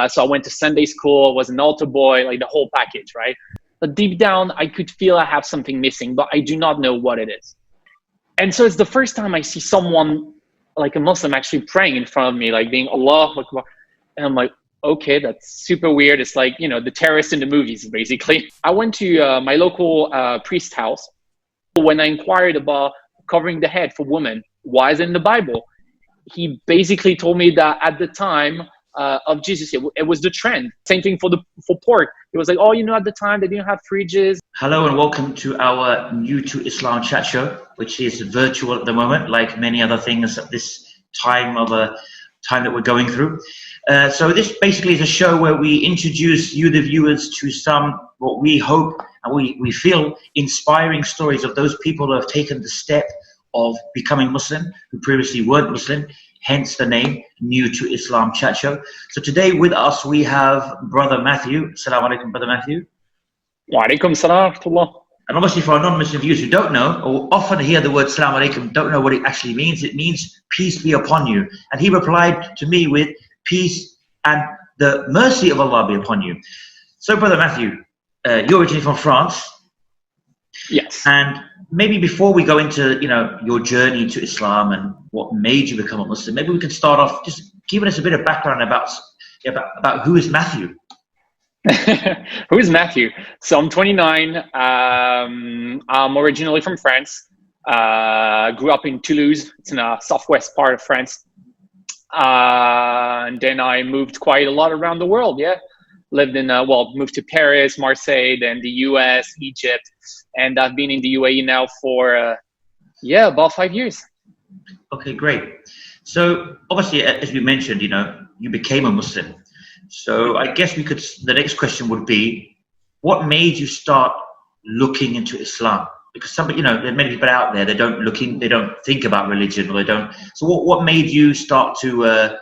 So I went to Sunday school, was an altar boy, like the whole package, right? But deep down, I could feel I have something missing, but I do not know what it is. And so it's the first time I see someone like a Muslim actually praying in front of me, like being Allah Akbar. And I'm like, okay, that's super weird. It's like, the terrorists in the movies, basically. I went to my local priest house. When I inquired about covering the head for women, why is it in the Bible? He basically told me that at the time of Jesus, it was the trend. Same thing for pork. It was like, at the time they didn't have fridges. Hello and welcome to our New to Islam chat show, which is virtual at the moment, like many other things at this time that we're going through. So this basically is a show where we introduce you, the viewers, to some what we hope and we feel inspiring stories of those people who have taken the step of becoming Muslim, who previously weren't Muslim, hence the name New to Islam chat show. So today with us we have Brother Mathieu. Assalamu alaikum, Brother Mathieu. Wa alaikum salam wa rahmatullah. And obviously for our non-Muslim viewers who don't know, or often hear the word Assalamu alaikum, don't know what it actually means, it means peace be upon you. And he replied to me with peace and the mercy of Allah be upon you. So Brother Mathieu, you're originally from France. Yes. And maybe before we go into, your journey to Islam and what made you become a Muslim, maybe we can start off just giving us a bit of background about who is Mathieu. Who is Mathieu? So I'm 29. I'm originally from France. Grew up in Toulouse. It's in the southwest part of France. And then I moved quite a lot around the world. Yeah. Lived in, moved to Paris, Marseille, then the US, Egypt. And I've been in the UAE now for, about 5 years. Okay, great. So obviously, as we mentioned, you became a Muslim. So I guess the next question would be, what made you start looking into Islam? Because there are many people out there, they don't think about religion, or they don't. So what made you start to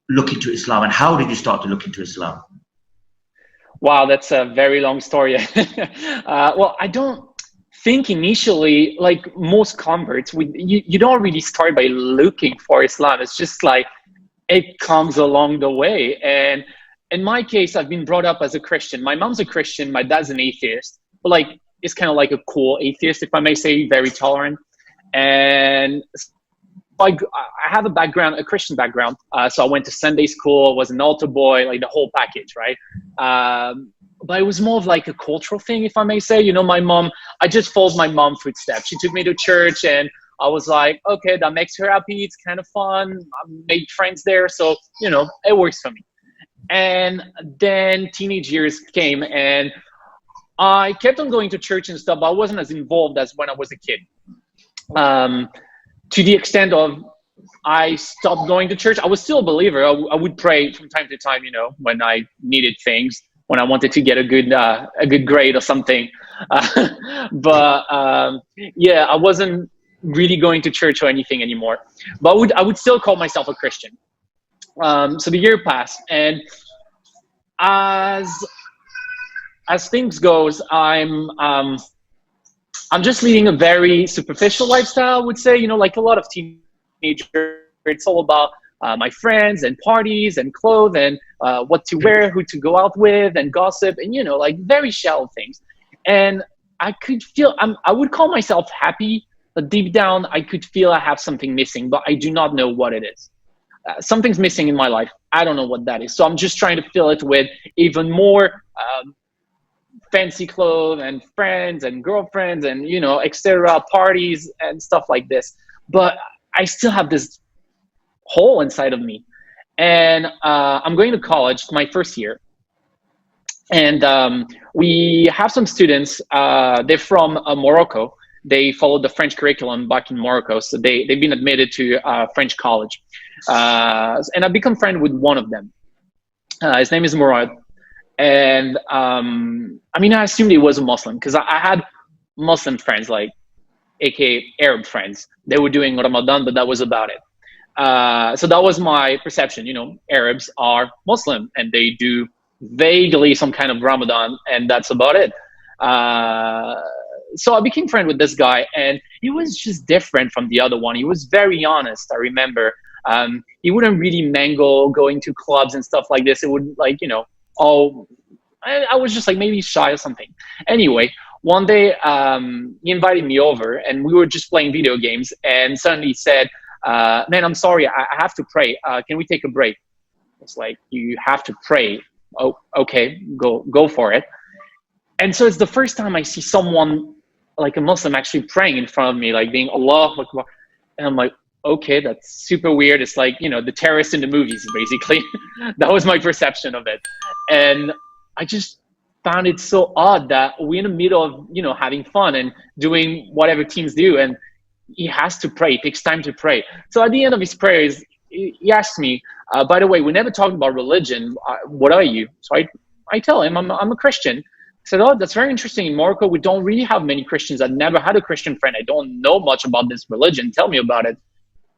look into Islam, and how did you start to look into Islam? Wow, that's a very long story. I don't think initially, like most converts, you don't really start by looking for Islam. It's just like, it comes along the way. And in my case, I've been brought up as a Christian. My mom's a Christian, my dad's an atheist, but it's kind of like a cool atheist, if I may say, very tolerant. And I have a Christian background. So I went to Sunday school, was an altar boy, like the whole package, right? But it was more of like a cultural thing, if I may say. My mom, I just followed my mom's footsteps. She took me to church and I was like, okay, that makes her happy. It's kind of fun. I made friends there. So, it works for me. And then teenage years came and I kept on going to church and stuff, but I wasn't as involved as when I was a kid. To the extent of I stopped going to church. I was still a believer. I would pray from time to time, when I needed things, when I wanted to get a good grade or something. But I wasn't really going to church or anything anymore. But I would still call myself a Christian. So the year passed, and as things goes, I'm just leading a very superficial lifestyle, I would say. Like a lot of teenagers, it's all about my friends and parties and clothes and what to wear, who to go out with, and gossip, and like very shallow things. And I could feel I would call myself happy, but deep down I could feel I have something missing, but I do not know what it is. Something's missing in my life. I don't know what that is. So I'm just trying to fill it with even more fancy clothes and friends and girlfriends and, etc., parties and stuff like this. But I still have this hole inside of me. And I'm going to college, my first year. And we have some students, they're from Morocco. They followed the French curriculum back in Morocco. So they've been admitted to French college. And I've become friends with one of them. His name is Murad. And I assumed he was a Muslim because I had Muslim friends, like aka Arab friends. They were doing Ramadan, but that was about it. So that was my perception. Arabs are Muslim and they do vaguely some kind of Ramadan, and that's about it. So I became friends with this guy, and he was just different from the other one. He was very honest. I remember He wouldn't really mingle, going to clubs and stuff like this. It would like, you know, oh, I was just like maybe shy or something. Anyway, one day he invited me over and we were just playing video games, and suddenly he said, man, I'm sorry, I have to pray. Can we take a break? It's like, you have to pray. Oh, okay, go for it. And so it's the first time I see someone like a Muslim actually praying in front of me, like being Allah Akbar. And I'm like, okay, that's super weird. It's like, you know, the terrorists in the movies, basically. That was my perception of it. And I just found it so odd that we're in the middle of, you know, having fun and doing whatever teens do. And he has to pray. It takes time to pray. So at the end of his prayers, he asked me, by the way, we never talked about religion. What are you? So I tell him I'm a Christian. I said, oh, that's very interesting. In Morocco, we don't really have many Christians. I've never had a Christian friend. I don't know much about this religion. Tell me about it.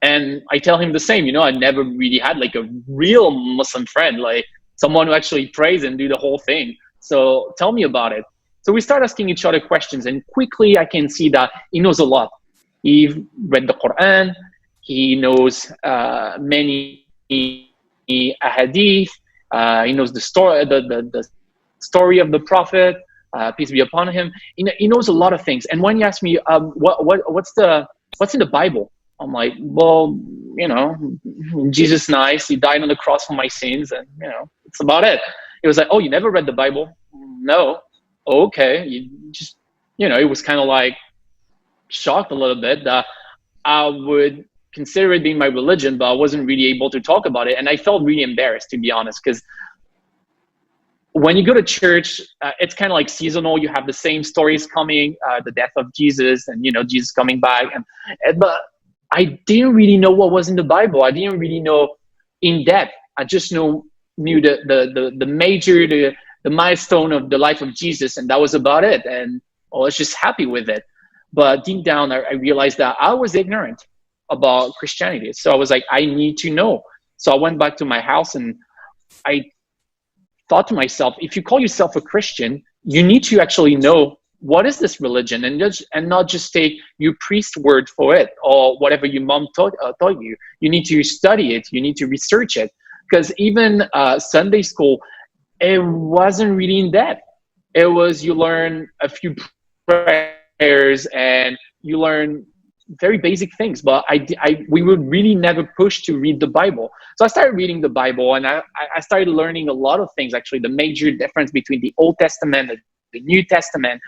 And I tell him the same, you know, I never really had like a real Muslim friend, like someone who actually prays and do the whole thing. So tell me about it. So we start asking each other questions, and quickly I can see that he knows a lot. He read the Quran. He knows many ahadith. He knows the story, the story of the Prophet, peace be upon him. He knows a lot of things. And when he asked me, what's in the Bible? I'm like, well, you know, Jesus nice. He died on the cross for my sins, and you know, it's about it. He was like, oh, you never read the Bible? No. Okay. You just, you know, it was kind of like shocked a little bit that I would consider it being my religion, but I wasn't really able to talk about it. And I felt really embarrassed, to be honest, because when you go to church, it's kind of like seasonal. You have the same stories coming, the death of Jesus and, you know, Jesus coming back. But I didn't really know what was in the Bible. I didn't really know in depth. I just knew the major, the milestone of the life of Jesus, and that was about it. And I was just happy with it. But deep down, I realized that I was ignorant about Christianity. So I was like, I need to know. So I went back to my house and I thought to myself, if you call yourself a Christian, you need to actually know what is this religion, and not just take your priest word for it or whatever your mom taught you. You need to study it. You need to research it, because even Sunday school, it wasn't really in depth. It was, you learn a few prayers and you learn very basic things, but we would really never push to read the Bible. So I started reading the Bible, and I started learning a lot of things, actually, the major difference between the Old Testament and the New Testament,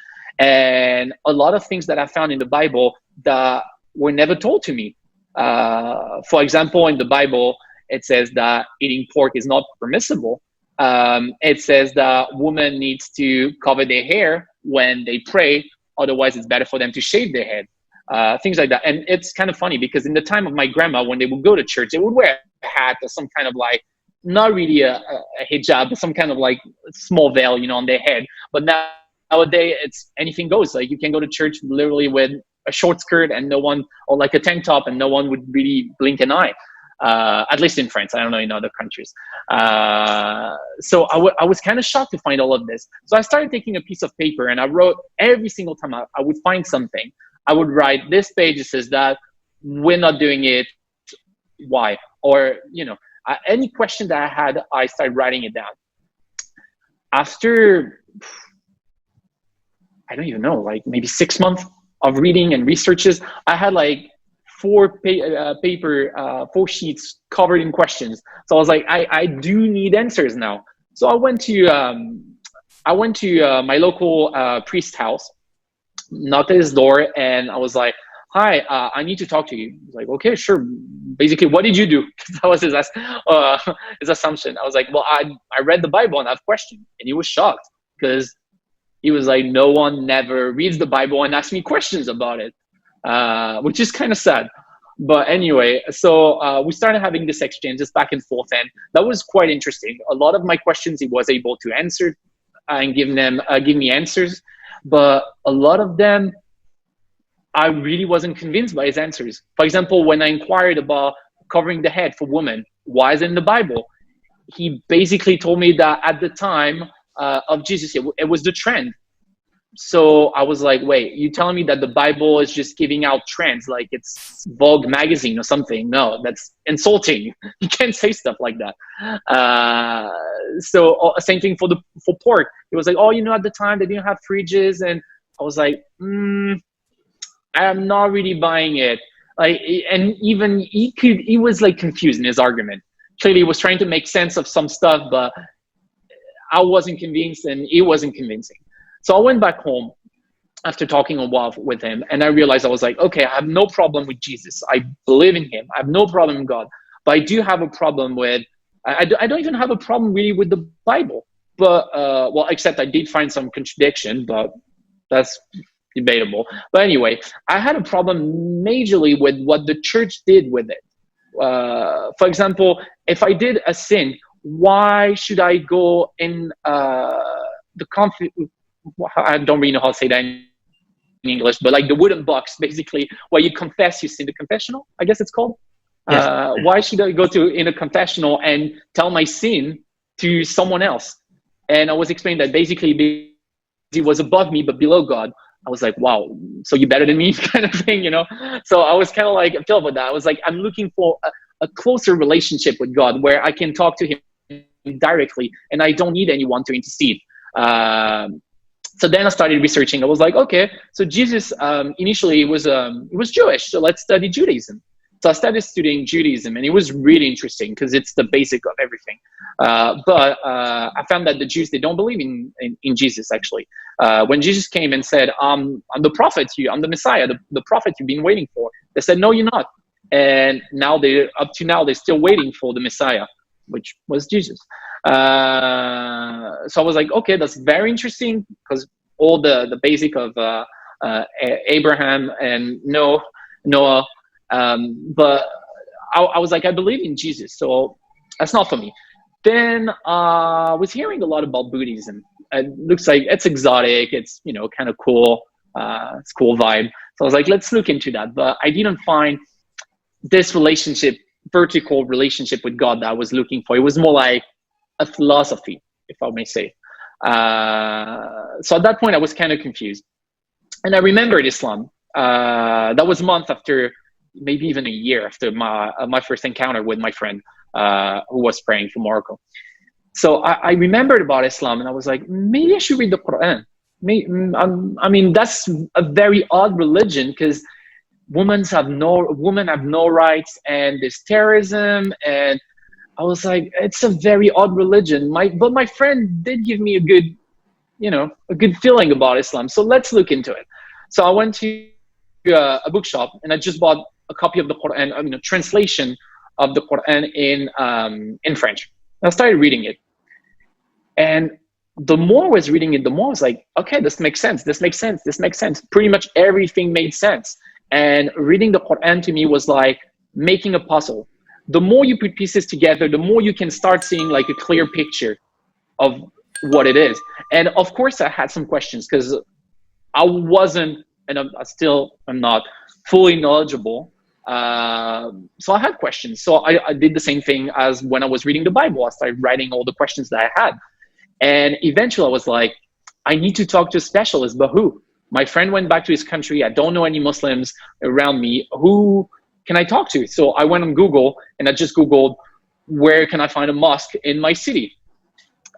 and a lot of things that I found in the Bible that were never told to me. For example, in the Bible, it says that eating pork is not permissible. It says that women needs to cover their hair when they pray, otherwise it's better for them to shave their head. Things like that. And it's kind of funny because in the time of my grandma, when they would go to church, they would wear a hat or some kind of like, not really a hijab, but some kind of like small veil, you know, on their head. But nowadays, it's anything goes. Like you can go to church literally with a short skirt and no one, or like a tank top, and no one would really blink an eye. At least in France, I don't know in other countries. So I was kind of shocked to find all of this. So I started taking a piece of paper and I wrote every single time I would find something. I would write, this page says that, we're not doing it, why? Or, you know, any question that I had, I started writing it down. After, I don't even know, like maybe 6 months of reading and researches, I had like 4 sheets covered in questions. So I was like, I do need answers now. So I went to my local priest house, knocked at his door, and I was like, hi, I need to talk to you. He's like, okay, sure. Basically, what did you do? That was his assumption. I was like, well, I read the Bible and I have questions. And he was shocked because he was like, no one never reads the Bible and asks me questions about it, which is kind of sad. But anyway, so we started having this exchange, just back and forth, and that was quite interesting. A lot of my questions he was able to answer and give me answers. But a lot of them, I really wasn't convinced by his answers. For example, when I inquired about covering the head for women, why is it in the Bible? He basically told me that at the time of Jesus, it was the trend. So I was like, wait, you telling me that the Bible is just giving out trends, like it's Vogue magazine or something? No, that's insulting. You can't say stuff like that. Same thing for pork. It was like, oh, at the time they didn't have fridges, and I was like, I'm not really buying it. Like, and even he was like confused in his argument. Clearly, he was trying to make sense of some stuff, but I wasn't convinced, and he wasn't convincing. So I went back home after talking a while with him, and I realized I was like, okay, I have no problem with Jesus. I believe in him. I have no problem in God, but I do have a problem with. I don't even have a problem really with the Bible, but well, except I did find some contradiction, but that's debatable. But anyway, I had a problem majorly with what the church did with it. For example, if I did a sin, why should I go in the I don't really know how to say that in English, but like the wooden box, basically, where you confess your sin, the confessional, I guess it's called. Yes. Why should I go in a confessional and tell my sin to someone else? And I was explaining that basically he was above me, but below God. I was like, wow, so you're better than me, kind of thing, So I was kind of like, I felt with that. I was like, I'm looking for a closer relationship with God where I can talk to him directly and I don't need anyone to intercede. So then I started researching. I was like, okay, so Jesus initially was Jewish, so let's study Judaism. So I started studying Judaism, and it was really interesting because it's the basic of everything. But I found that the Jews, they don't believe in Jesus, actually. When Jesus came and said, I'm the prophet, I'm the Messiah, the prophet you've been waiting for, they said, no, you're not. And now up to now, they're still waiting for the Messiah, which was Jesus. So I was like, okay, that's very interesting, because all the basic of Abraham and Noah, but I was like, I believe in Jesus, so that's not for me. Then I was hearing a lot about Buddhism. It looks like it's exotic, it's kind of cool, it's cool vibe. So I was like, let's look into that. But I didn't find this vertical relationship with God that I was looking for. It was more like a philosophy, if I may say. So at that point, I was kind of confused. And I remembered Islam. That was a month after, maybe even a year after my first encounter with my friend who was praying for Morocco. So I remembered about Islam, and I was like, maybe I should read the Quran. I mean, that's a very odd religion, because women have no rights, and there's terrorism, and I was like, it's a very odd religion. But my friend did give me a good feeling about Islam. So let's look into it. So I went to a bookshop, and I just bought a copy of the Quran, a translation of the Quran in French. I started reading it. And the more I was reading it, the more I was like, okay, this makes sense. This makes sense. This makes sense. Pretty much everything made sense. And reading the Quran to me was like making a puzzle. The more you put pieces together, the more you can start seeing like a clear picture of what it is. And of course, I had some questions, because I wasn't, and I'm not fully knowledgeable. So I had questions. So I did the same thing as when I was reading the Bible. I started writing all the questions that I had. And eventually I was like, I need to talk to a specialist, but who? My friend went back to his country. I don't know any Muslims around me. Who can I talk to? So I went on Google, and I just Googled, where can I find a mosque in my city?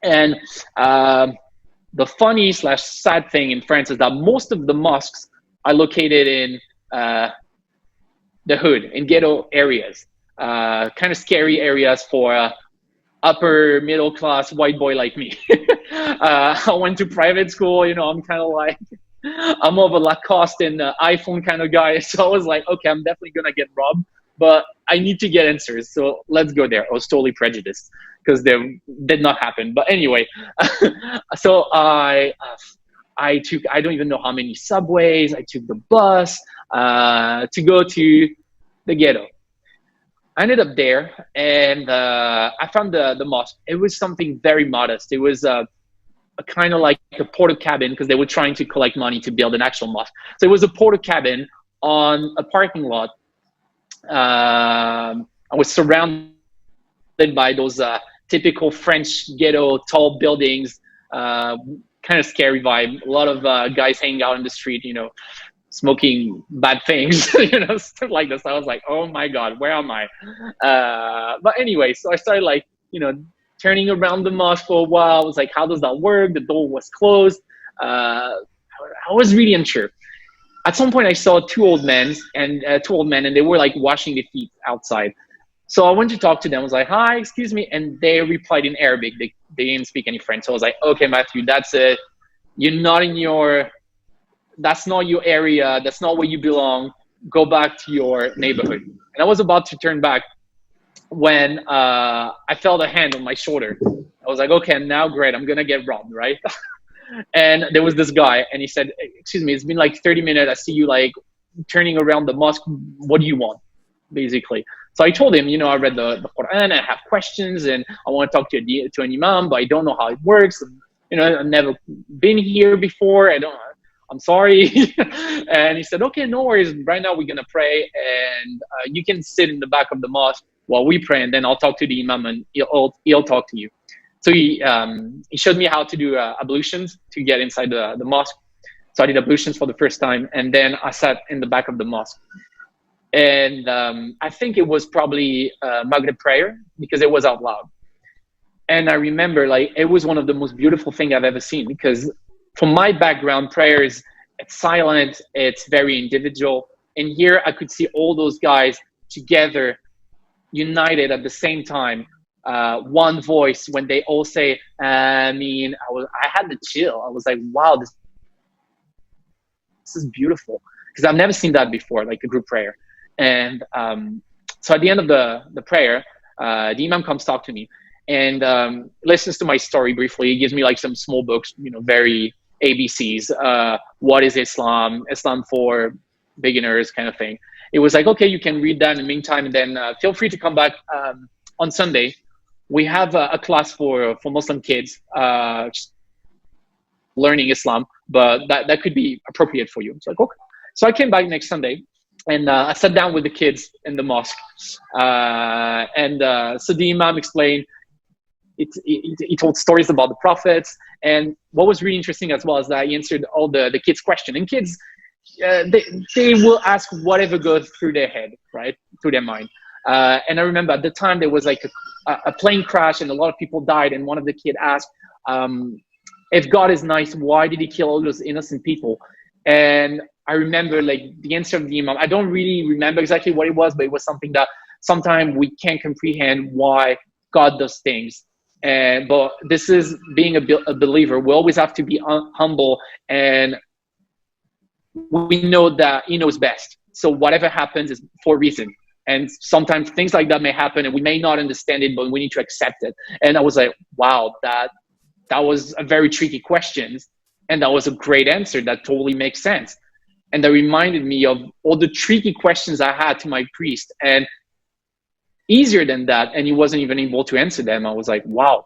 And the funny / sad thing in France is that most of the mosques are located in the hood, in ghetto areas, kind of scary areas for upper middle class white boy like me. I went to private school, I'm kind of like, I'm more of a Lacoste and iPhone kind of guy. So I was like, okay, I'm definitely going to get robbed, but I need to get answers. So let's go there. I was totally prejudiced, because they did not happen. But anyway, so I don't even know how many subways. I took the bus to go to the ghetto. I ended up there, and I found the mosque. It was something very modest. It was a kind of like a porta cabin, because they were trying to collect money to build an actual mosque. So it was a porta cabin on a parking lot. I was surrounded by those typical French ghetto tall buildings, kind kind of scary vibe. A lot of guys hanging out in the street, you know, smoking bad things, you know, stuff like this. I was like, oh my God, where am I? But anyway, so I started like, you know, turning around the mosque for a while. I was like, how does that work? The door was closed. I was really unsure. At some point I saw two old men and they were like washing their feet outside. So I went to talk to them. I was like, hi, excuse me. And they replied in Arabic. They didn't speak any French. So I was like, okay, Matthew, that's it. You're not in that's not your area. That's not where you belong. Go back to your neighborhood. And I was about to turn back when I felt a hand on my shoulder. I was like, okay, now great. I'm going to get robbed, right? And there was this guy and he said, excuse me, it's been like 30 minutes. I see you like turning around the mosque. What do you want? Basically. So I told him, you know, I read the Quran, I have questions and I want to talk to an imam, but I don't know how it works. You know, I've never been here before. I'm sorry. And he said, okay, no worries. Right now we're going to pray and you can sit in the back of the mosque while we pray and then I'll talk to the imam and he'll talk to you. So he showed me how to do ablutions to get inside the mosque. So I did ablutions for the first time and then I sat in the back of the mosque. And I think it was probably Maghrib prayer because it was out loud. And I remember like it was one of the most beautiful things I've ever seen because from my background, prayer it's silent, it's very individual. And here I could see all those guys together, united at the same time, one voice when they all say, I mean, I had the chill. I was like, wow, this is beautiful because I've never seen that before, like a group prayer. And so at the end of the prayer, the imam comes talk to me and listens to my story briefly. He gives me like some small books, you know, very ABCs. What is Islam? Islam for beginners kind of thing. It was like, okay, you can read that in the meantime. And then feel free to come back on Sunday. We have a class for Muslim kids learning Islam, but that could be appropriate for you. It's like, okay. So I came back next Sunday. And I sat down with the kids in the mosque. So the imam explained, he told stories about the prophets. And what was really interesting as well is that he answered all the kids' questions. And kids, they will ask whatever goes through their head, right? Through their mind. And I remember at the time there was like a plane crash and a lot of people died. And one of the kids asked, if God is nice, why did he kill all those innocent people? And I remember like the answer of the imam. I don't really remember exactly what it was, but it was something that sometimes we can't comprehend why God does things. But this is being a believer. We always have to be humble, and we know that he knows best. So whatever happens is for a reason. And sometimes things like that may happen, and we may not understand it, but we need to accept it. And I was like, wow, that was a very tricky question, and that was a great answer. That totally makes sense. And that reminded me of all the tricky questions I had to my priest, and easier than that. And he wasn't even able to answer them. I was like, wow,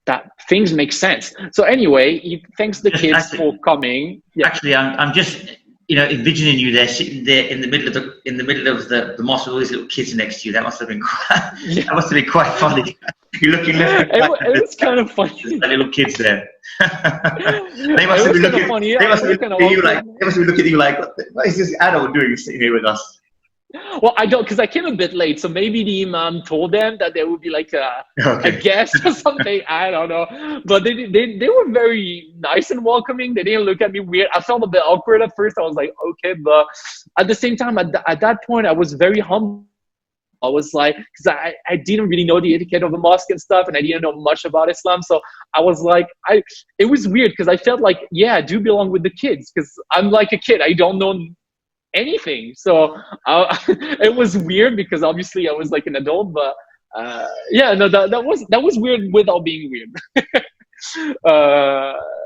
that things make sense. So anyway, he thanks the kids for coming. Yeah. Actually, I'm just, you know, envisioning you there, sitting there in the middle of the mosque with all these little kids next to you. That must have been quite funny. You're looking left and right. It was kind of funny. The little kids there. They must have been looking. Funny. They must have been looking at you like. They must have been looking at you like, what is this adult doing sitting here with us? Well, I don't, because I came a bit late, so maybe the imam told them that there would be like a guest or something. I don't know, but they were very nice and welcoming. They didn't look at me weird. I felt a bit awkward at first. I was like, okay, but at the same time, at that point, I was very humble. I was like, because I didn't really know the etiquette of a mosque and stuff, and I didn't know much about Islam. So I was like, it was weird because I felt like, yeah, I do belong with the kids because I'm like a kid. I don't know anything. So it was weird because obviously I was like an adult, but yeah, no, that was weird without being weird.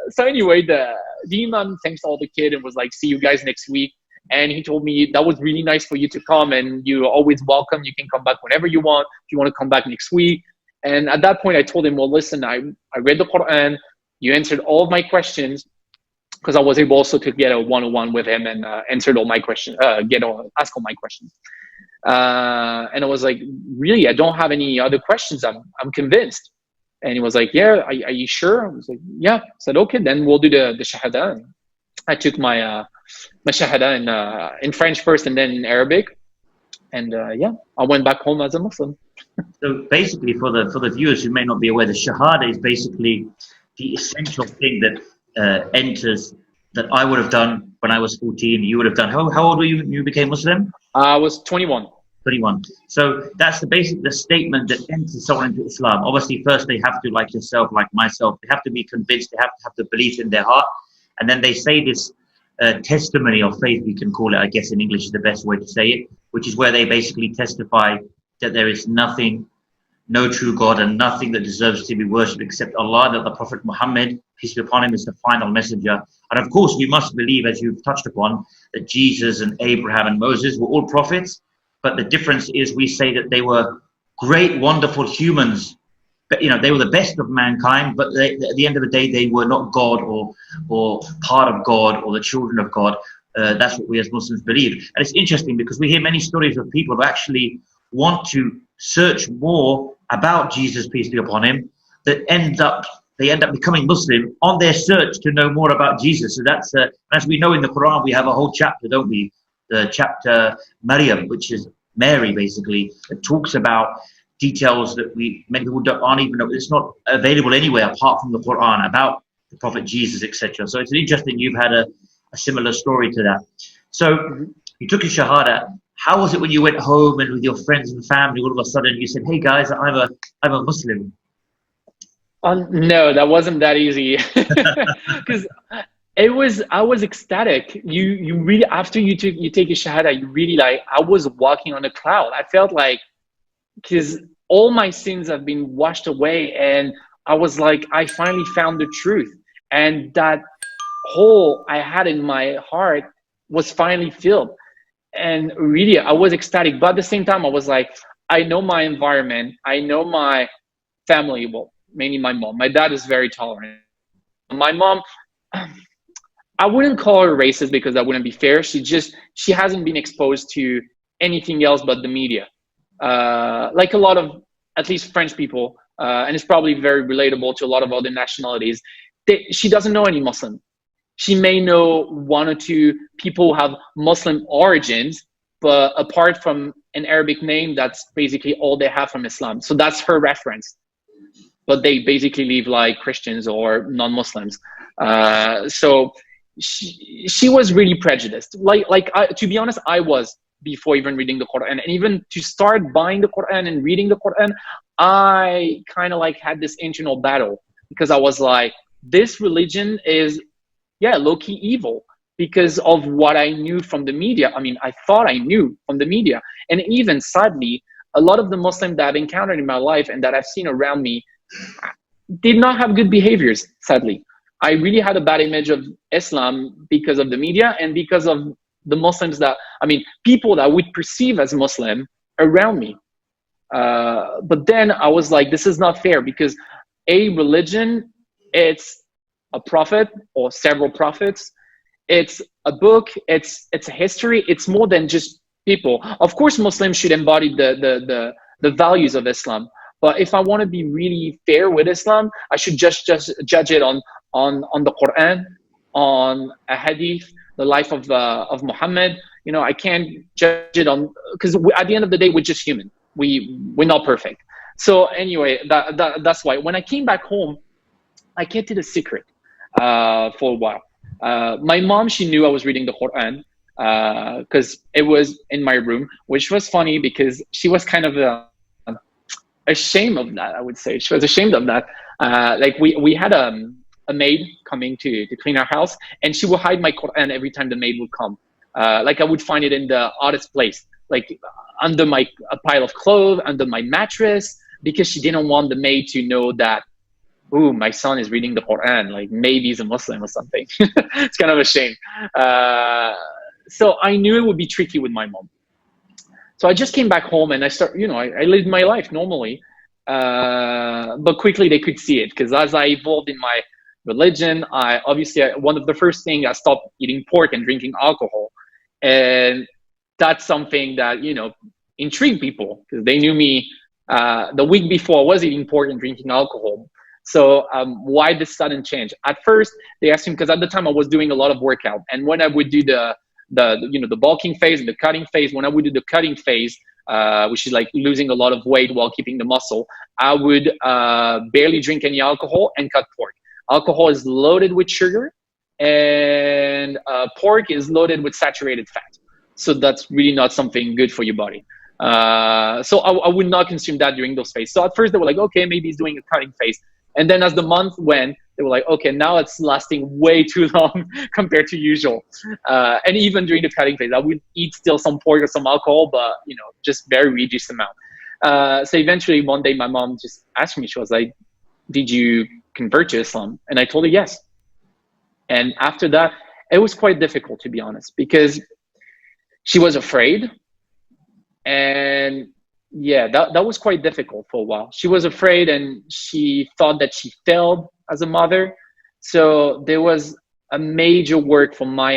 So anyway, the imam thanks all the kid and was like, see you guys next week. And he told me that was really nice for you to come, and you're always welcome. You can come back whenever you want. If you want to come back next week. And at that point I told him, well, listen, I read the Quran. You answered all of my questions, because I was able also to get a one-on-one with him and answered all my questions, ask all my questions. And I was like, really, I don't have any other questions. I'm convinced. And he was like, yeah, are you sure? I was like, yeah. I said, okay, then we'll do the shahada. And I took my shahada in French first and then in Arabic. And yeah, I went back home as a Muslim. So basically, for the viewers who may not be aware, the Shahada is basically the essential thing that enters that I would have done when I was 14. You would have done. How old were you when you became Muslim? I was 21. 21. So that's the statement that enters someone into Islam. Obviously, first they have to, like yourself, like myself, they have to be convinced. They have to have the belief in their heart, and then they say this testimony of faith. We can call it, I guess, in English is the best way to say it, which is where they basically testify that there is nothing, no true God, and nothing that deserves to be worshipped except Allah, that the Prophet Muhammad, peace be upon him, is the final messenger. And of course, we must believe, as you've touched upon, that Jesus and Abraham and Moses were all prophets. But the difference is we say that they were great, wonderful humans. But, you know, they were the best of mankind, but at the end of the day, they were not God or part of God or the children of God. That's what we as Muslims believe. And it's interesting because we hear many stories of people who actually want to search more about Jesus, peace be upon him, that they end up becoming Muslim on their search to know more about Jesus. So that's, as we know in the Quran, we have a whole chapter, don't we? The chapter Maryam, which is Mary, basically, that talks about details that many people aren't even know. It's not available anywhere apart from the Quran about the Prophet Jesus, etc. So it's interesting you've had a similar story to that. So you took your Shahada. How was it when you went home and with your friends and family, all of a sudden you said, hey guys, I'm a Muslim? No, that wasn't that easy. Because I was ecstatic. You really, after you take your Shahada, you really like, I was walking on a cloud. I felt like, because all my sins have been washed away, and I was like, I finally found the truth. And that hole I had in my heart was finally filled. And really, I was ecstatic. But at the same time, I was like, I know my environment. I know my family. Well, mainly my mom. My dad is very tolerant. My mom, I wouldn't call her racist because that wouldn't be fair. She hasn't been exposed to anything else but the media. Like a lot of, at least French people, and it's probably very relatable to a lot of other nationalities. She doesn't know any Muslim. She may know one or two people who have Muslim origins, but apart from an Arabic name, that's basically all they have from Islam. So that's her reference. But they basically live like Christians or non-Muslims. So she was really prejudiced. To be honest, I was before even reading the Quran. And even to start buying the Quran and reading the Quran, I kind of like had this internal battle because I was like, this religion is, yeah, low-key evil because of what I knew from the media. I mean, I thought I knew from the media. And even sadly, a lot of the Muslims that I've encountered in my life and that I've seen around me did not have good behaviors, sadly. I really had a bad image of Islam because of the media and because of the Muslims people that I would perceive as Muslim around me. But then I was like, this is not fair because a religion, it's a prophet or several prophets. It's a book. It's a history. It's more than just people. Of course, Muslims should embody the values of Islam. But if I want to be really fair with Islam, I should just judge it on the Quran, on a hadith, the life of Muhammad. You know, I can't judge it on, because at the end of the day, we're just human. We're not perfect. So anyway, that's why when I came back home, I kept it a secret for a while. My mom, she knew I was reading the Quran because it was in my room, which was funny because she was kind of ashamed of that. I would say she was ashamed of that. Like we had a maid coming to clean our house, and she would hide my Quran every time the maid would come. Like I would find it in the oddest place, like under a pile of clothes, under my mattress, because she didn't want the maid to know that, ooh, my son is reading the Quran, like maybe he's a Muslim or something. It's kind of a shame. So I knew it would be tricky with my mom. So I just came back home and I lived my life normally. But quickly they could see it because as I evolved in my religion, one of the first things, I stopped eating pork and drinking alcohol. And that's something that, intrigued people because they knew me The week before, I was eating pork and drinking alcohol. So why this sudden change? At first, they asked me, because at the time I was doing a lot of workout, and when I would do the bulking phase and the cutting phase, when I would do the cutting phase, which is like losing a lot of weight while keeping the muscle, I would barely drink any alcohol and cut pork. Alcohol is loaded with sugar, and pork is loaded with saturated fat. So that's really not something good for your body. So I would not consume that during those phases. So at first they were like, okay, maybe he's doing a cutting phase. And then as the month went, they were like, okay, now it's lasting way too long compared to usual. And even during the cutting phase, I would eat still some pork or some alcohol, but just very reduced amount. So eventually one day my mom just asked me, she was like, did you convert to Islam? And I told her yes. And after that, it was quite difficult, to be honest, because she was afraid. And yeah, that was quite difficult for a while. She was afraid, and she thought that she failed as a mother. So there was a major work from my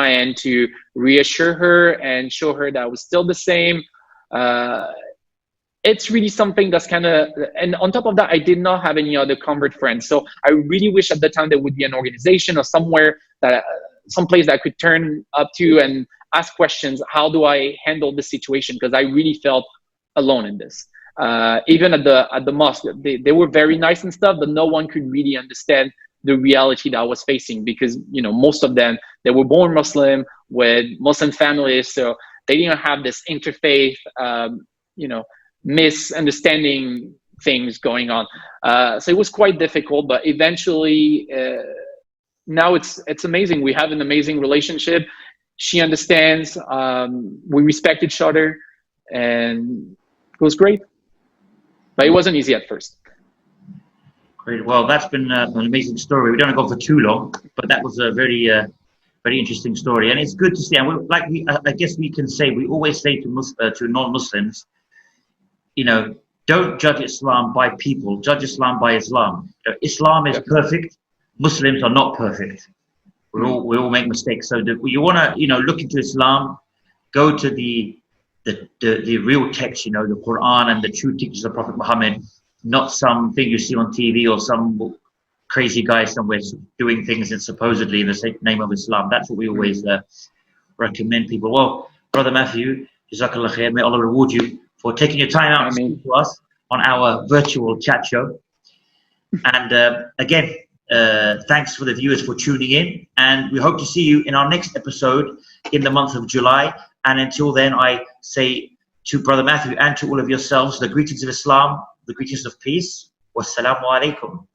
end to reassure her and show her that I was still the same. It's really something that's kind of, and on top of that, I did not have any other convert friends. So I really wish at the time there would be an organization or somewhere someplace that I could turn up to and ask questions. How do I handle this situation? Because I really felt alone in this. Even at the mosque, they were very nice and stuff, but no one could really understand the reality that I was facing, because most of them, they were born Muslim with Muslim families, so they didn't have this interfaith misunderstanding things going on. So it was quite difficult, but eventually now it's amazing. We have an amazing relationship. She understands, we respect each other, and it was great. But it wasn't easy at first. Great. Well, that's been an amazing story. We don't want to go for too long, but that was a very, very interesting story. And it's good to see. And I guess we can say, we always say to non-Muslims, don't judge Islam by people, judge Islam by Islam. Islam is perfect. Muslims are not perfect. We all make mistakes. So you want to, look into Islam, go to the real text, the Quran and the true teachings of Prophet Muhammad, not something you see on TV or some crazy guy somewhere doing things and supposedly in the name of Islam. That's what we always recommend people. Well, Brother Mathieu, Jazakallah khair, may Allah reward you for taking your time out to speak to us on our virtual chat show. And again, thanks for the viewers for tuning in, and we hope to see you in our next episode in the month of July. And until then, I say to Brother Mathieu and to all of yourselves, the greetings of Islam, the greetings of peace. Wassalamu alaikum.